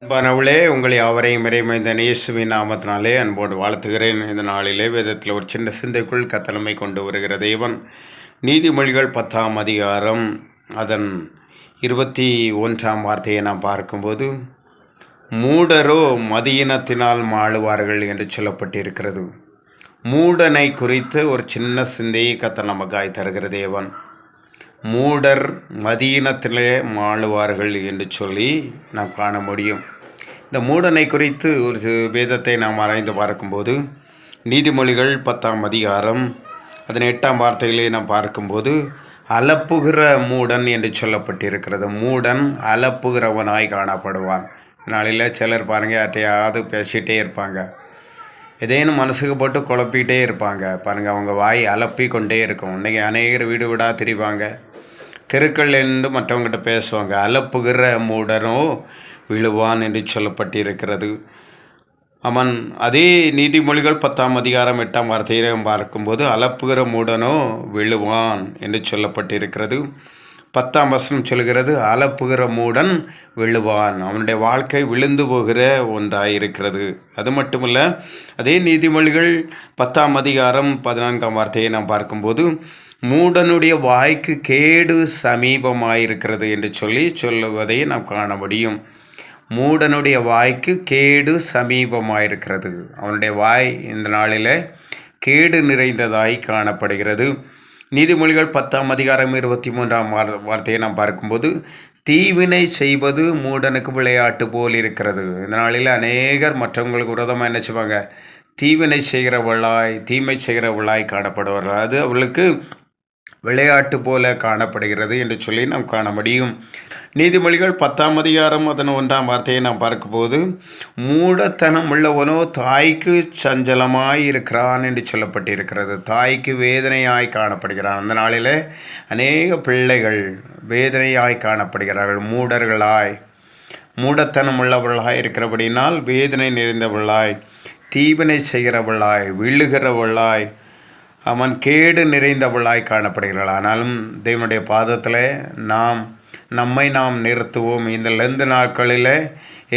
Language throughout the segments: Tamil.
அன்பானவளே, உங்களை யாவரையும் இறைமைந்த இயேசுவின் நாமத்தினாலே அன்போடு வாழ்த்துகிறேன். இந்த நாளிலே வேதத்தில் ஒரு சின்ன சிந்தைக்குள் கத்தனமை கொண்டு வருகிற தேவன் நீதிமொழிகள் 10ஆம் அதிகாரம் அதன் 21ஆம் வார்த்தையை நாம் பார்க்கும்போது, மூடரோ மதியினத்தினால் மாளுவார்கள் என்று சொல்லப்பட்டிருக்கிறது. மூடனை குறித்து ஒரு சின்ன சிந்தையை கத்த நமக்காய் தருகிற தேவன். மூடர் மதியினத்திலே மாளுவார்கள் என்று சொல்லி நாம் காண முடியும். இந்த மூடனை குறித்து ஒரு வேதத்தை நாம் ஆராய்ந்து பார்க்கும்போது, நீதிமொழிகள் 10ஆம் அதிகாரம் அதன் 8ஆம் வார்த்தைகளை நாம் பார்க்கும்போது, அலப்புகிற மூடன் என்று சொல்லப்பட்டிருக்கிறது. மூடன் அலப்புகிறவனாய் காணப்படுவான். நாளில் சிலர் பாருங்கள், யார்ட்டையாவது பேசிகிட்டே இருப்பாங்க, ஏதேனும் மனசுக்கு போட்டு குழப்பிகிட்டே இருப்பாங்க. பாருங்கள், அவங்க வாய் அலப்பி கொண்டே இருக்கும். இன்றைக்கி அநேகர் வீடு வீடாக திரிவாங்க, தெருக்கள் என்று மற்றவங்ககிட்ட பேசுவாங்க. அலப்புகிற மூடனோ விழுவான் என்று சொல்லப்பட்டிருக்கிறது. அவன் அதே நீதிமொழிகள் 10ஆம் அதிகாரம் 8ஆம் வார்த்தையை பார்க்கும்போது, அலப்புகிற மூடனோ விழுவான் என்று சொல்லப்பட்டிருக்கிறது. 10ஆம் வசனம் சொல்கிறது, அலப்புகிற மூடன் விழுவான். அவனுடைய வாழ்க்கை விழுந்து போகிற ஒன்றாயிருக்கிறது. அது மட்டுமல்ல, அதே நீதிமொழிகள் 10ஆம் அதிகாரம் 14ஆம் வார்த்தையை நாம் பார்க்கும்போது, மூடனுடைய வாய்க்கு கேடு சமீபமாயிருக்கிறது என்று சொல்லுவதை நாம் காண முடியும். மூடனுடைய வாய்க்கு கேடு சமீபமாயிருக்கிறது. அவனுடைய வாய் இந்த நாளில் கேடு நிறைந்ததாய் காணப்படுகிறது. நீதிமொழிகள் 10ஆம் அதிகாரம் 23ஆம் வார்த்தையை நாம் பார்க்கும்போது, தீவினை செய்வது மூடனுக்கு விளையாட்டு போல் இருக்கிறது. இந்த நாளில் அநேகர் மற்றவங்களுக்கு விரோதமாக என்ன செய்வாங்க? தீவினை செய்கிறவளாய், தீமை செய்கிறவளாய் காணப்படுவார்கள். அது அவளுக்கு விளையாட்டு போல காணப்படுகிறது என்று சொல்லி நாம் காண முடியும். நீதிமொழிகள் 10ஆம் அதிகாரம் அதன் 1ஆம் வார்த்தையை நாம் பார்க்கும்போது, மூடத்தனம் உள்ளவனோ தாய்க்கு சஞ்சலமாய் இருக்கிறான் என்று சொல்லப்பட்டிருக்கிறது. தாய்க்கு வேதனையாய் காணப்படுகிறான். அந்த நாளில் அநேக பிள்ளைகள் வேதனையாய் காணப்படுகிறார்கள். மூடர்களாய், மூடத்தனம் உள்ளவர்களாய் இருக்கிறபடினால் வேதனை நிறைந்தவர்களாய், தீவினை செய்கிறவர்களாய், விழுகிறவர்களாய், அவன் கேடு நிறைந்தவளாய் காணப்படுகிறாள். ஆனாலும் தேவனுடைய பாதத்தில் நம்மை நிறுத்துவோம். இந்த லெந்து நாட்களில்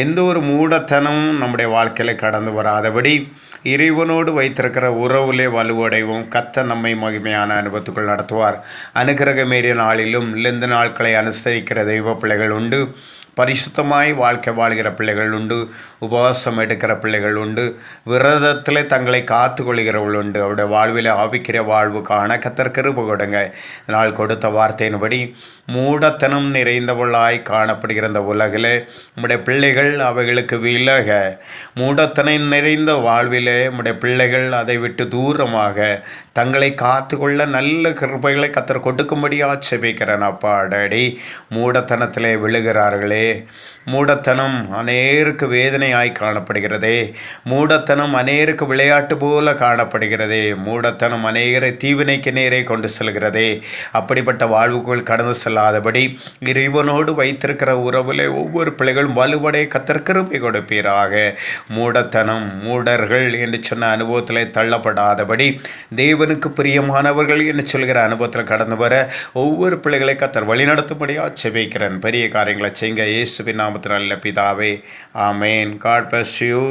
எந்த ஒரு மூடத்தனமும் நம்முடைய வாழ்க்கையில் கடந்து வராதபடி இறைவனோடு வைத்திருக்கிற உறவுலே வலுவடைவோம். கர்த்தர் நம்மை மகிமையான அனுபவத்துக்குள் நடத்துவார். அனுக்கிரகமேறிய நாளிலும் லெந்து நாட்களை அனுசரிக்கிற தெய்வ பிள்ளைகள் உண்டு. பரிசுத்தமாய் வாழ்க்கை வாழ்கிற பிள்ளைகள் உண்டு. உபவாசம் எடுக்கிற பிள்ளைகள் உண்டு. விரதத்தில் தங்களை காத்து கொள்கிறவர்கள் உண்டு. அவருடைய வாழ்வில் ஆவிக்கிற வாழ்வு காண கர்த்தர் கிருபை கொடுங்க. நாள் கொடுத்த வார்த்தையின்படி மூடத்தனம் நிறைந்தவளாய் காணப்படுகிற இந்த உலகில் நம்முடைய பிள்ளைகள் அவைகளுக்கு விலக, மூடத்தனம் நிறைந்த வாழ்விலே நம்முடைய பிள்ளைகள் அதை விட்டு தூரமாக தங்களை காத்து கொள்ள நல்ல கிருபைகளை கர்த்தர் கொடுக்கும்படியாக செபிக்கிறேன். அப்பா டேடி, மூடத்தனத்திலே விழுகிறார்களே, மூடத்தனம் அநேருக்கு வேதனையாய் காணப்படுகிறதே, மூடத்தனம் அநேருக்கு விளையாட்டு போல காணப்படுகிறதே, மூடத்தனம் அநேகரை தீவினைக்கு நேரே கொண்டு செல்கிறதே. அப்படிப்பட்ட வாழ்வுக்குள் கடந்து செல்லாதபடி இறைவனோடு வைத்திருக்கிற உறவில் ஒவ்வொரு பிள்ளைகளும் வலுவடை கர்த்தர் கிருபை கொடுப்பீராக. மூடத்தனம், மூடர்கள் என்று சொன்ன அனுபவத்தில் தள்ளப்படாதபடி தேவனுக்கு பிரியமானவர்கள் என்று சொல்கிற அனுபவத்தில் கடந்து வர ஒவ்வொரு பிள்ளைகளை கர்த்தர் வழிநடத்தும்படியாக செபிக்கிறேன். பெரிய காரியங்களை செய்யுங்க. இயேசுவின் நாமத்தினால் பிதாவே, ஆமேன். God bless you.